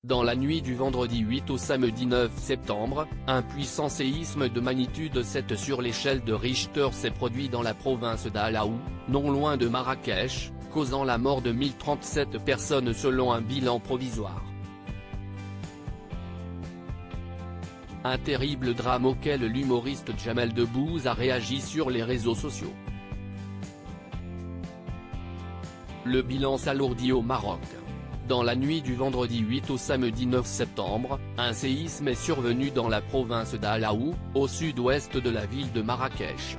Dans la nuit du vendredi 8 au samedi 9 septembre, un puissant séisme de magnitude 7 sur l'échelle de Richter s'est produit dans la province d'Alaoua, non loin de Marrakech, causant la mort de 1037 personnes selon un bilan provisoire. Un terrible drame auquel l'humoriste Jamel Debbouze a réagi sur les réseaux sociaux. Le bilan s'alourdit au Maroc. Dans la nuit du vendredi 8 au samedi 9 septembre, un séisme est survenu dans la province d'Alaoua, au sud-ouest de la ville de Marrakech.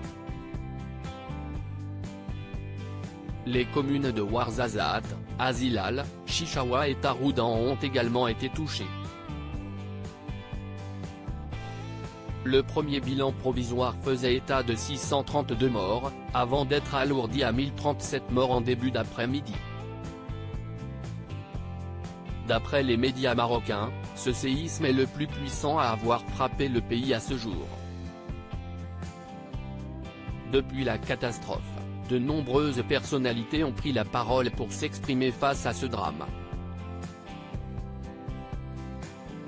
Les communes de Ouarzazate, Azilal, Chichaoua et Taroudan ont également été touchées. Le premier bilan provisoire faisait état de 632 morts, avant d'être alourdi à 1037 morts en début d'après-midi. D'après les médias marocains, ce séisme est le plus puissant à avoir frappé le pays à ce jour. Depuis la catastrophe, de nombreuses personnalités ont pris la parole pour s'exprimer face à ce drame.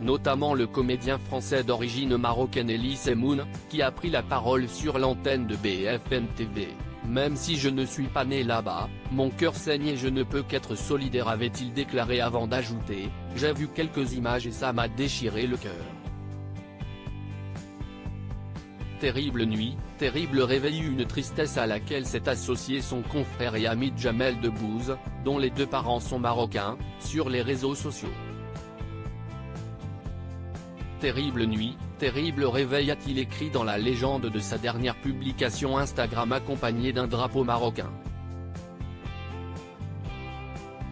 Notamment le comédien français d'origine marocaine Elie Semoun, qui a pris la parole sur l'antenne de BFM TV. Même si je ne suis pas né là-bas, mon cœur saigne et je ne peux qu'être solidaire, avait-il déclaré avant d'ajouter « J'ai vu quelques images et ça m'a déchiré le cœur. Terrible nuit, terrible réveil », une tristesse à laquelle s'est associé son confrère et ami Jamel Debbouze, dont les deux parents sont marocains, sur les réseaux sociaux. Terrible nuit, terrible réveil, a-t-il écrit dans la légende de sa dernière publication Instagram accompagnée d'un drapeau marocain.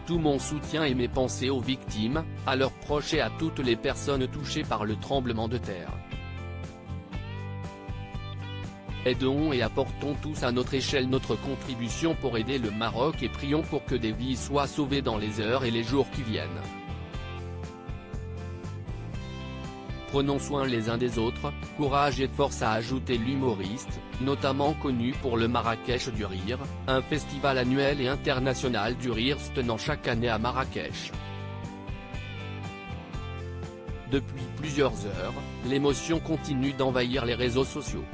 Tout mon soutien et mes pensées aux victimes, à leurs proches et à toutes les personnes touchées par le tremblement de terre. Aidons et apportons tous à notre échelle notre contribution pour aider le Maroc et prions pour que des vies soient sauvées dans les heures et les jours qui viennent. Prenons soin les uns des autres, courage et force, a ajouté l'humoriste, notamment connu pour le Marrakech du Rire, un festival annuel et international du rire se tenant chaque année à Marrakech. Depuis plusieurs heures, l'émotion continue d'envahir les réseaux sociaux.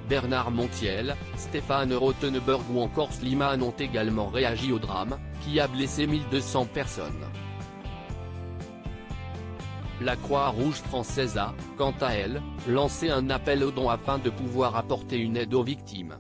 Bernard Montiel, Stéphane Rothenberg ou encore Slimane ont également réagi au drame, qui a blessé 1200 personnes. La Croix-Rouge française a, quant à elle, lancé un appel aux dons afin de pouvoir apporter une aide aux victimes.